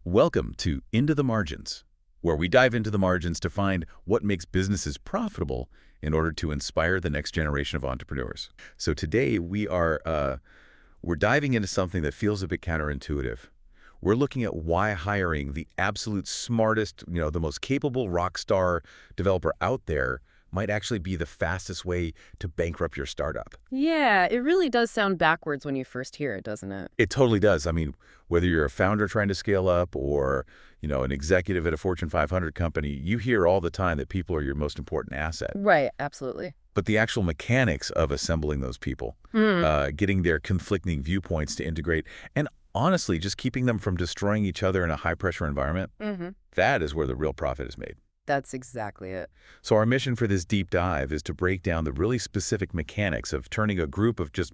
Welcome to Into the Margins, where we dive into the margins to find what makes businesses profitable in order to inspire the next generation of entrepreneurs. So today we're diving into something that feels a bit counterintuitive. We're looking at why hiring the absolute smartest, the most capable rock star developer out there might actually be the fastest way to bankrupt your startup. Yeah, it really does sound backwards when you first hear it, doesn't it? It totally does. I mean, whether you're a founder trying to scale up or, an executive at a Fortune 500 company, you hear all the time that people are your most important asset. Right, absolutely. But the actual mechanics of assembling those people, getting their conflicting viewpoints to integrate, and honestly, just keeping them from destroying each other in a high-pressure environment, that is where the real profit is made. That's exactly it. So our mission for this deep dive is to break down the really specific mechanics of turning a group of just,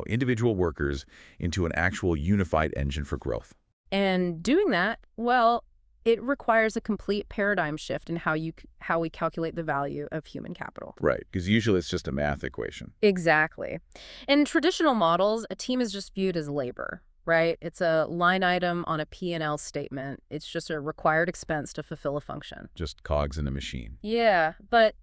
individual workers into an actual unified engine for growth. And doing that, well, it requires a complete paradigm shift in how we calculate the value of human capital. Right, because usually it's just a math equation. Exactly. In traditional models, a team is just viewed as labor, right? It's a line item on a P&L statement. It's just a required expense to fulfill a function. Just cogs in a machine. Yeah, but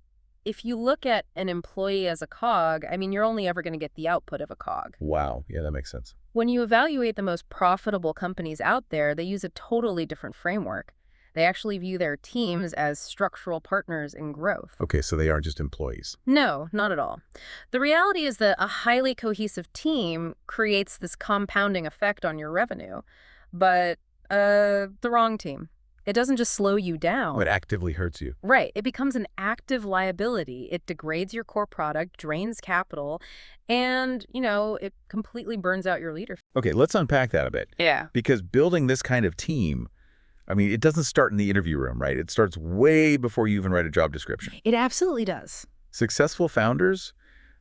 if you look at an employee as a cog, I mean, you're only ever going to get the output of a cog. Wow, yeah, that makes sense. When you evaluate the most profitable companies out there, they use a totally different framework. They actually view their teams as structural partners in growth. Okay, so they aren't just employees. No, not at all. The reality is that a highly cohesive team creates this compounding effect on your revenue, but the wrong team. It doesn't just slow you down. It actively hurts you. Right. It becomes an active liability. It degrades your core product, drains capital, and, it completely burns out your leadership. Okay, let's unpack that a bit. Yeah. Because building this kind of team, I mean, it doesn't start in the interview room, right? It starts way before you even write a job description. It absolutely does. Successful founders,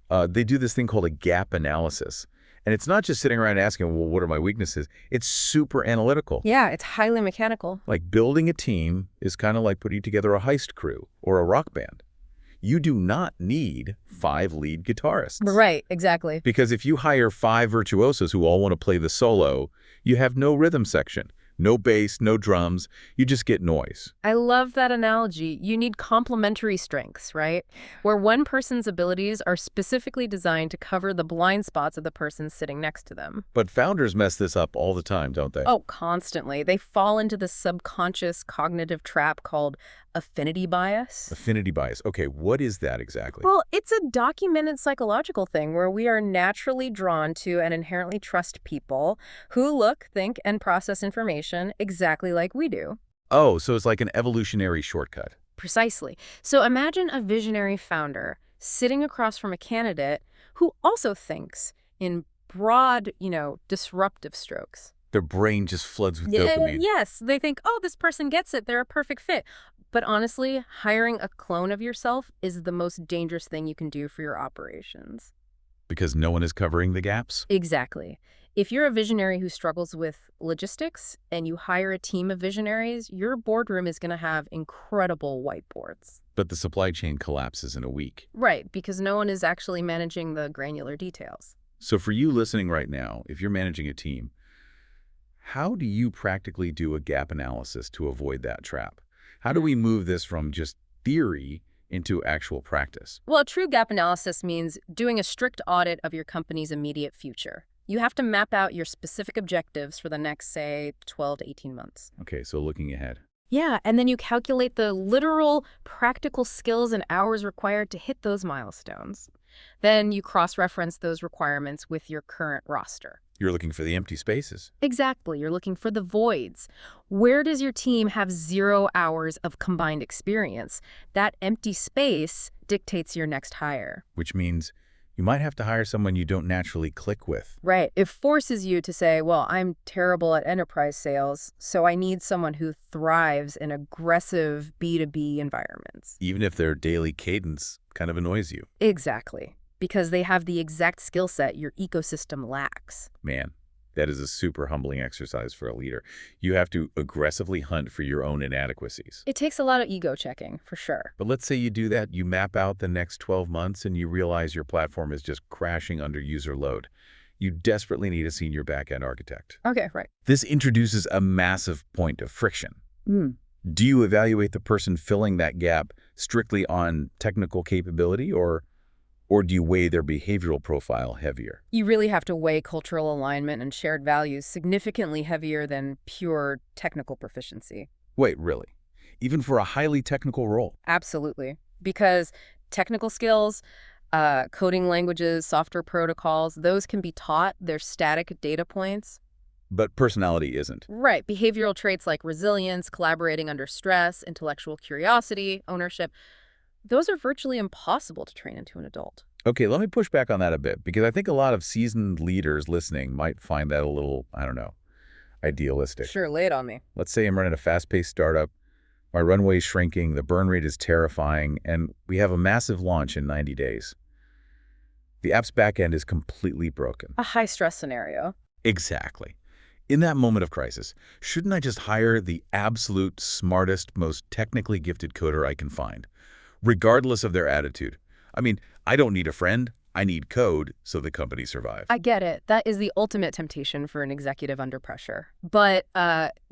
they do this thing called a gap analysis. And it's not just sitting around asking, well, what are my weaknesses? It's super analytical. Yeah, it's highly mechanical. Like building a team is kind of like putting together a heist crew or a rock band. You do not need 5 lead guitarists. Right, exactly. Because if you hire 5 virtuosos who all want to play the solo, you have no rhythm section. No bass, no drums, you just get noise. I love that analogy. You need complementary strengths, right? Where one person's abilities are specifically designed to cover the blind spots of the person sitting next to them. But founders mess this up all the time, don't they? Oh, constantly. They fall into the subconscious cognitive trap called affinity bias. Affinity bias. Okay, what is that exactly? Well, it's a documented psychological thing where we are naturally drawn to and inherently trust people who look, think, and process information exactly like we do. Oh, so it's like an evolutionary shortcut. Precisely. So imagine a visionary founder sitting across from a candidate who also thinks in broad, disruptive strokes. Their brain just floods with dopamine. Yes, they think, oh, this person gets it. They're a perfect fit. But honestly, hiring a clone of yourself is the most dangerous thing you can do for your operations. Because no one is covering the gaps? Exactly. If you're a visionary who struggles with logistics and you hire a team of visionaries, your boardroom is going to have incredible whiteboards. But the supply chain collapses in a week. Right, because no one is actually managing the granular details. So for you listening right now, if you're managing a team, how do you practically do a gap analysis to avoid that trap? How do we move this from just theory into actual practice? Well, true gap analysis means doing a strict audit of your company's immediate future. You have to map out your specific objectives for the next, say, 12 to 18 months. Okay, so looking ahead. Yeah, and then you calculate the literal practical skills and hours required to hit those milestones. Then you cross-reference those requirements with your current roster. You're looking for the empty spaces. Exactly. You're looking for the voids. Where does your team have 0 hours of combined experience? That empty space dictates your next hire. Which means you might have to hire someone you don't naturally click with. Right. It forces you to say, well, I'm terrible at enterprise sales, so I need someone who thrives in aggressive B2B environments. Even if their daily cadence kind of annoys you. Exactly. Because they have the exact skill set your ecosystem lacks. Man, that is a super humbling exercise for a leader. You have to aggressively hunt for your own inadequacies. It takes a lot of ego checking, for sure. But let's say you do that, you map out the next 12 months, and you realize your platform is just crashing under user load. you desperately need a senior back-end architect. Okay, right. This introduces a massive point of friction. Hmm. Do you evaluate the person filling that gap strictly on technical capability, or do you weigh their behavioral profile heavier? You really have to weigh cultural alignment and shared values significantly heavier than pure technical proficiency. Wait, really? Even for a highly technical role? Absolutely. Because technical skills, coding languages, software protocols, those can be taught. They're static data points. But personality isn't. Right. Behavioral traits like resilience, collaborating under stress, intellectual curiosity, ownership, those are virtually impossible to train into an adult. Okay, let me push back on that a bit, because I think a lot of seasoned leaders listening might find that a little, I don't know, idealistic. Sure, lay it on me. Let's say I'm running a fast-paced startup, my runway is shrinking, the burn rate is terrifying, and we have a massive launch in 90 days. The app's backend is completely broken. A high-stress scenario. Exactly. In that moment of crisis, shouldn't I just hire the absolute smartest, most technically gifted coder I can find, regardless of their attitude? I mean, I don't need a friend. I need code so the company survives. I get it. That is the ultimate temptation for an executive under pressure. But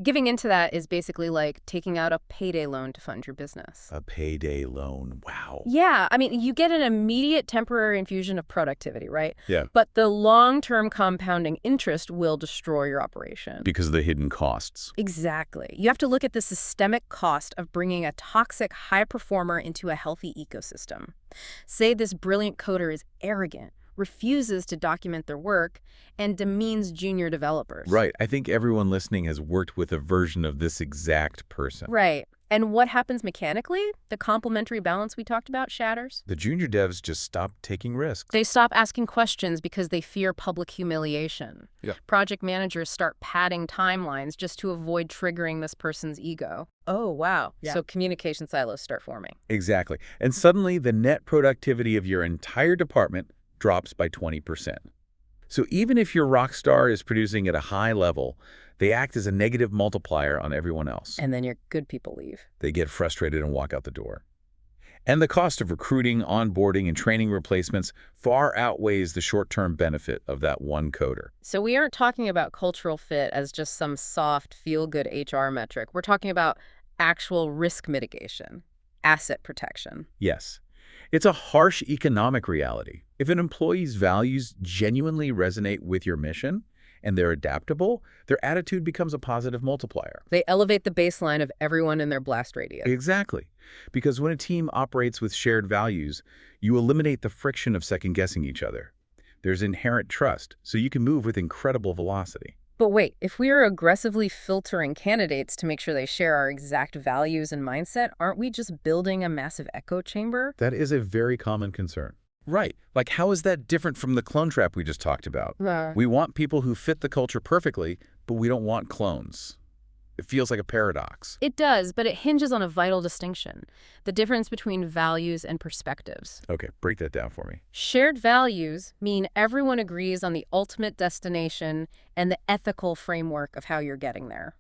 giving into that is basically like taking out a payday loan to fund your business. A payday loan. Wow. Yeah, I mean, you get an immediate temporary infusion of productivity, right? Yeah. But the long-term compounding interest will destroy your operation. Because of the hidden costs. Exactly. You have to look at the systemic cost of bringing a toxic high performer into a healthy ecosystem. Say this brilliant coder is arrogant, refuses to document their work, and demeans junior developers. Right. I think everyone listening has worked with a version of this exact person. Right. And what happens mechanically? The complementary balance we talked about shatters. The junior devs just stop taking risks. They stop asking questions because they fear public humiliation. Yeah. Project managers start padding timelines just to avoid triggering this person's ego. Oh, wow. Yeah. So communication silos start forming. Exactly. And suddenly the net productivity of your entire department drops by 20%. So even if your rock star is producing at a high level, they act as a negative multiplier on everyone else. And then your good people leave. They get frustrated and walk out the door. And the cost of recruiting, onboarding, and training replacements far outweighs the short-term benefit of that one coder. So we aren't talking about cultural fit as just some soft, feel-good HR metric. We're talking about actual risk mitigation, asset protection. Yes. It's a harsh economic reality. If an employee's values genuinely resonate with your mission and they're adaptable, their attitude becomes a positive multiplier. They elevate the baseline of everyone in their blast radius. Exactly. Because when a team operates with shared values, you eliminate the friction of second-guessing each other. There's inherent trust, so you can move with incredible velocity. But wait, if we are aggressively filtering candidates to make sure they share our exact values and mindset, aren't we just building a massive echo chamber? That is a very common concern. Right. Like, how is that different from the clone trap we just talked about? We want people who fit the culture perfectly, but we don't want clones. It feels like a paradox. It does, but it hinges on a vital distinction, the difference between values and perspectives. Okay, break that down for me. Shared values mean everyone agrees on the ultimate destination and the ethical framework of how you're getting there.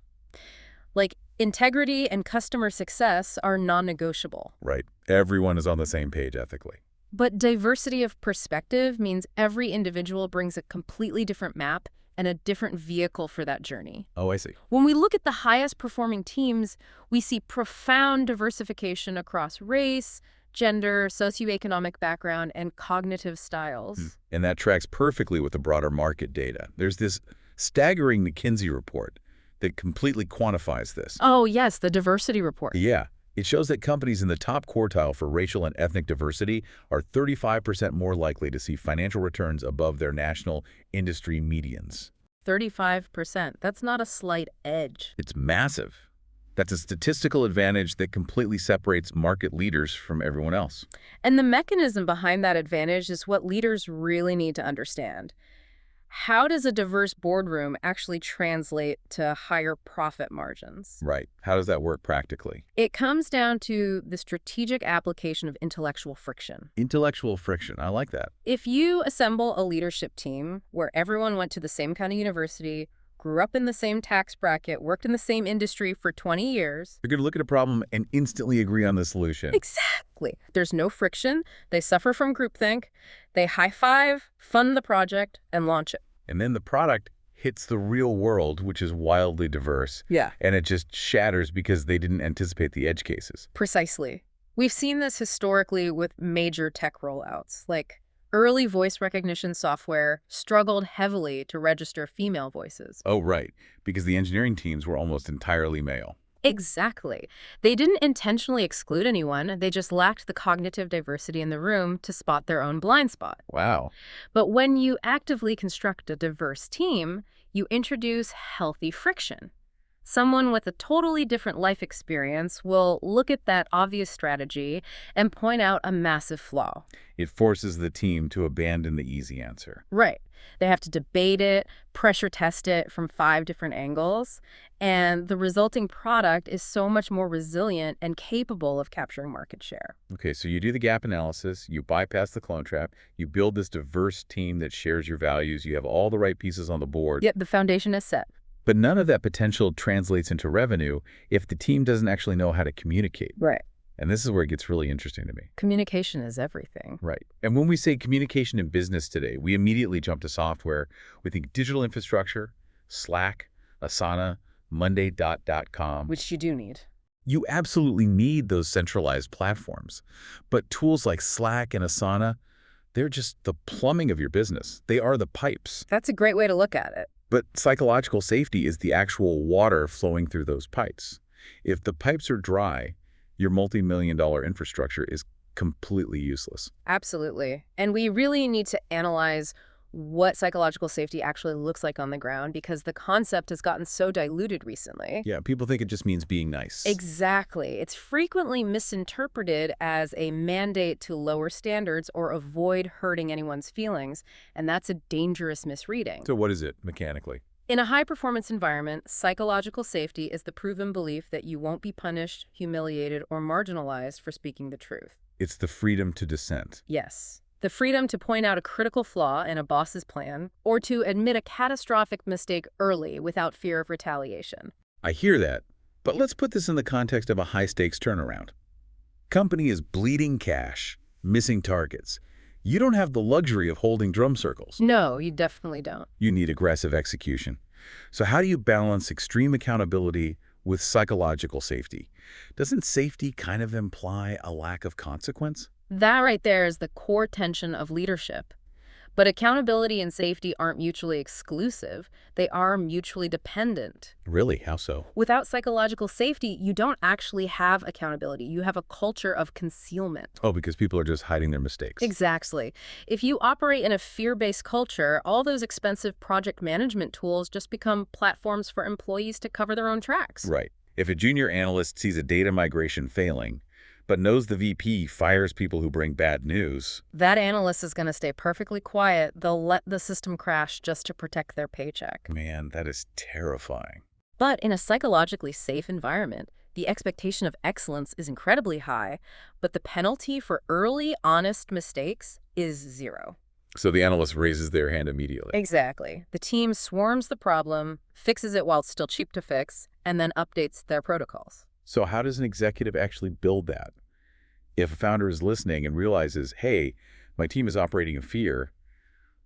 Like, integrity and customer success are non-negotiable. Right. Everyone is on the same page ethically. But diversity of perspective means every individual brings a completely different map and a different vehicle for that journey. Oh, I see. When we look at the highest performing teams, we see profound diversification across race, gender, socioeconomic background, and cognitive styles. And that tracks perfectly with the broader market data. There's this staggering McKinsey report that completely quantifies this. Oh, yes, the diversity report. Yeah. It shows that companies in the top quartile for racial and ethnic diversity are 35% more likely to see financial returns above their national industry medians. 35%. That's not a slight edge. It's massive. That's a statistical advantage that completely separates market leaders from everyone else. And the mechanism behind that advantage is what leaders really need to understand. How does a diverse boardroom actually translate to higher profit margins? Right. How does that work practically? It comes down to the strategic application of intellectual friction. Intellectual friction. I like that. If you assemble a leadership team where everyone went to the same kind of university, grew up in the same tax bracket, worked in the same industry for 20 years. They're going to look at a problem and instantly agree on the solution. Exactly. There's no friction. They suffer from groupthink. They high-five, fund the project, and launch it. And then the product hits the real world, which is wildly diverse, Yeah. and it just shatters because they didn't anticipate the edge cases. Precisely. We've seen this historically with major tech rollouts, like early voice recognition software struggled heavily to register female voices. Oh, right, because the engineering teams were almost entirely male. Exactly. They didn't intentionally exclude anyone, they just lacked the cognitive diversity in the room to spot their own blind spot. Wow. But when you actively construct a diverse team, you introduce healthy friction. Someone with a totally different life experience will look at that obvious strategy and point out a massive flaw. It forces the team to abandon the easy answer. Right. They have to debate it, pressure test it from 5 different angles, and the resulting product is so much more resilient and capable of capturing market share. Okay, so you do the gap analysis, you bypass the clone trap, you build this diverse team that shares your values, you have all the right pieces on the board. Yet the foundation is set. But none of that potential translates into revenue if the team doesn't actually know how to communicate. Right. And this is where it gets really interesting to me. Communication is everything. Right. And when we say communication in business today, we immediately jump to software. We think digital infrastructure, Slack, Asana, Monday.com. Which you do need. You absolutely need those centralized platforms. But tools like Slack and Asana, they're just the plumbing of your business. They are the pipes. That's a great way to look at it. But psychological safety is the actual water flowing through those pipes. If the pipes are dry, your multi-million-dollar infrastructure is completely useless. Absolutely. And we really need to analyze what psychological safety actually looks like on the ground because the concept has gotten so diluted recently. Yeah, people think it just means being nice. Exactly. It's frequently misinterpreted as a mandate to lower standards or avoid hurting anyone's feelings, and that's a dangerous misreading. So what is it mechanically? In a high-performance environment, psychological safety is the proven belief that you won't be punished, humiliated, or marginalized for speaking the truth. It's the freedom to dissent. Yes. The freedom to point out a critical flaw in a boss's plan, or to admit a catastrophic mistake early without fear of retaliation. I hear that, but let's put this in the context of a high-stakes turnaround. Company is bleeding cash, missing targets. You don't have the luxury of holding drum circles. No, you definitely don't. You need aggressive execution. So how do you balance extreme accountability with psychological safety? Doesn't safety kind of imply a lack of consequence? That right there is the core tension of leadership. But accountability and safety aren't mutually exclusive. They are mutually dependent. Really? How so? Without psychological safety, you don't actually have accountability. You have a culture of concealment. Oh, because people are just hiding their mistakes. Exactly. If you operate in a fear-based culture, all those expensive project management tools just become platforms for employees to cover their own tracks. Right. If a junior analyst sees a data migration failing, but knows the VP fires people who bring bad news, that analyst is going to stay perfectly quiet. They'll let the system crash just to protect their paycheck. man, that is terrifying. But in a psychologically safe environment, the expectation of excellence is incredibly high, but the penalty for early, honest mistakes is 0. So the analyst raises their hand immediately. Exactly. The team swarms the problem, fixes it while it's still cheap to fix, and then updates their protocols. So how does an executive actually build that? If a founder is listening and realizes, hey, my team is operating in fear,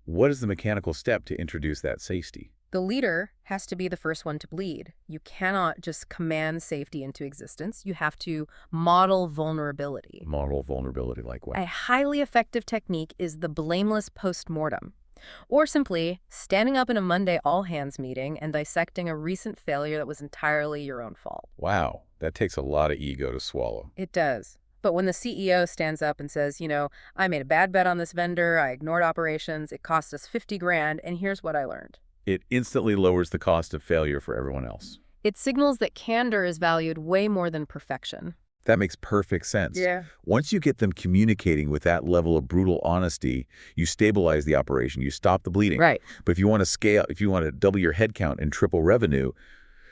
what is the mechanical step to introduce that safety? The leader has to be the first one to bleed. You cannot just command safety into existence. You have to model vulnerability. Model vulnerability like what? A highly effective technique is the blameless postmortem, or simply standing up in a Monday all-hands meeting and dissecting a recent failure that was entirely your own fault. Wow, that takes a lot of ego to swallow. It does. But when the CEO stands up and says, I made a bad bet on this vendor, I ignored operations, it cost us 50 grand, and here's what I learned. It instantly lowers the cost of failure for everyone else. It signals that candor is valued way more than perfection. That makes perfect sense. Yeah. Once you get them communicating with that level of brutal honesty, you stabilize the operation, you stop the bleeding. Right. But if you want to scale, if you want to double your headcount and triple revenue,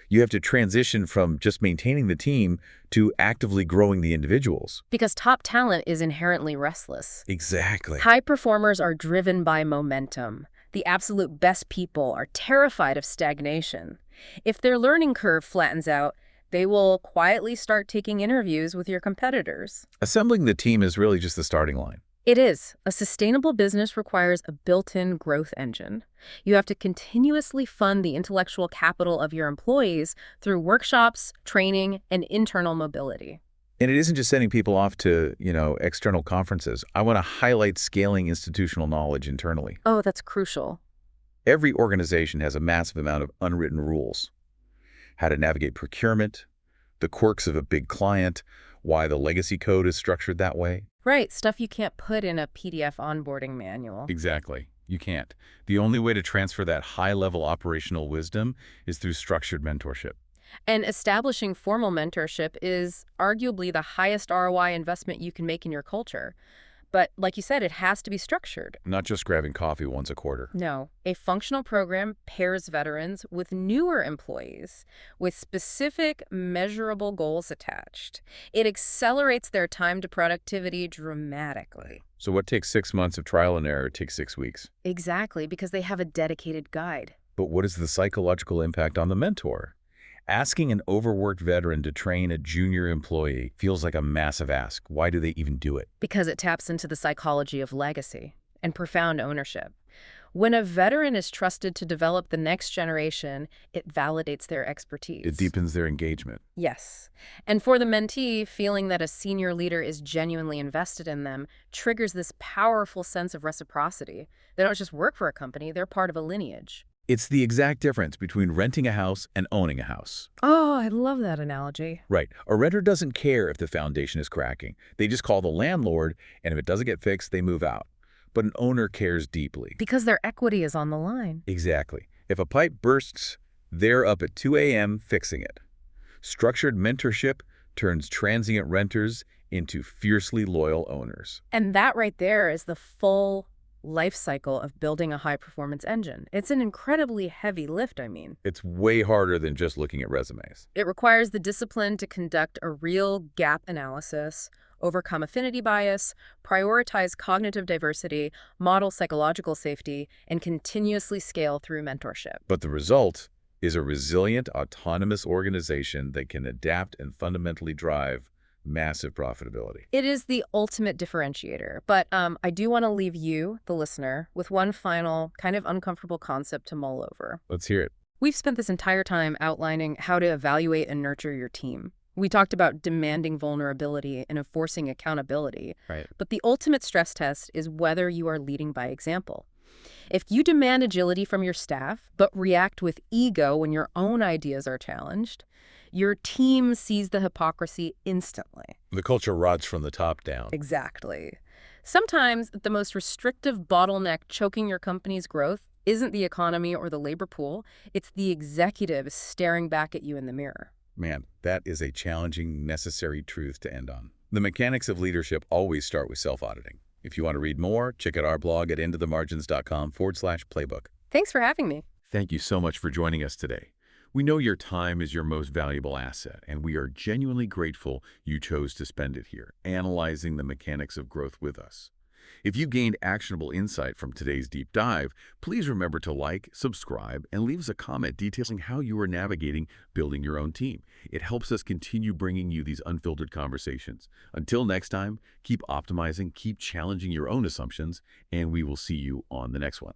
you have to transition from just maintaining the team to actively growing the individuals. Because top talent is inherently restless. Exactly. High performers are driven by momentum. The absolute best people are terrified of stagnation. If their learning curve flattens out, they will quietly start taking interviews with your competitors. Assembling the team is really just the starting line. It is. A sustainable business requires a built-in growth engine. You have to continuously fund the intellectual capital of your employees through workshops, training, and internal mobility. And it isn't just sending people off to, external conferences. I want to highlight scaling institutional knowledge internally. Oh, that's crucial. Every organization has a massive amount of unwritten rules. How to navigate procurement, the quirks of a big client, why the legacy code is structured that way. Right, stuff you can't put in a PDF onboarding manual. Exactly. You can't. The only way to transfer that high-level operational wisdom is through structured mentorship. And establishing formal mentorship is arguably the highest ROI investment you can make in your culture. But like you said, it has to be structured. Not just grabbing coffee once a quarter. No, a functional program pairs veterans with newer employees with specific, measurable goals attached. It accelerates their time to productivity dramatically. So what takes 6 months of trial and error takes 6 weeks. Exactly, because they have a dedicated guide. But what is the psychological impact on the mentor? Asking an overworked veteran to train a junior employee feels like a massive ask. Why do they even do it? Because it taps into the psychology of legacy and profound ownership. When a veteran is trusted to develop the next generation, it validates their expertise. It deepens their engagement. Yes. And for the mentee, feeling that a senior leader is genuinely invested in them triggers this powerful sense of reciprocity. They don't just work for a company, they're part of a lineage. It's the exact difference between renting a house and owning a house. Oh, I love that analogy. Right. A renter doesn't care if the foundation is cracking. They just call the landlord, and if it doesn't get fixed, they move out. But an owner cares deeply. Because their equity is on the line. Exactly. If a pipe bursts, they're up at 2 a.m. fixing it. Structured mentorship turns transient renters into fiercely loyal owners. And that right there is the full life cycle of building a high-performance engine. It's an incredibly heavy lift, I mean. It's way harder than just looking at resumes. It requires the discipline to conduct a real gap analysis, overcome affinity bias, prioritize cognitive diversity, model psychological safety, and continuously scale through mentorship. But the result is a resilient, autonomous organization that can adapt and fundamentally drive massive profitability. It is the ultimate differentiator, but I do want to leave you, the listener, with one final kind of uncomfortable concept to mull over. Let's hear it. We've spent this entire time outlining how to evaluate and nurture your team. We talked about demanding vulnerability and enforcing accountability. Right. But the ultimate stress test is whether you are leading by example. If you demand agility from your staff, but react with ego when your own ideas are challenged, your team sees the hypocrisy instantly. The culture rots from the top down. Exactly. Sometimes the most restrictive bottleneck choking your company's growth isn't the economy or the labor pool, it's the executive staring back at you in the mirror. Man, that is a challenging, necessary truth to end on. The mechanics of leadership always start with self-auditing. If you want to read more, check out our blog at intothemargins.com/playbook. Thanks for having me. Thank you so much for joining us today. We know your time is your most valuable asset, and we are genuinely grateful you chose to spend it here, analyzing the mechanics of growth with us. If you gained actionable insight from today's deep dive, please remember to like, subscribe, and leave us a comment detailing how you are navigating building your own team. It helps us continue bringing you these unfiltered conversations. Until next time, keep optimizing, keep challenging your own assumptions, and we will see you on the next one.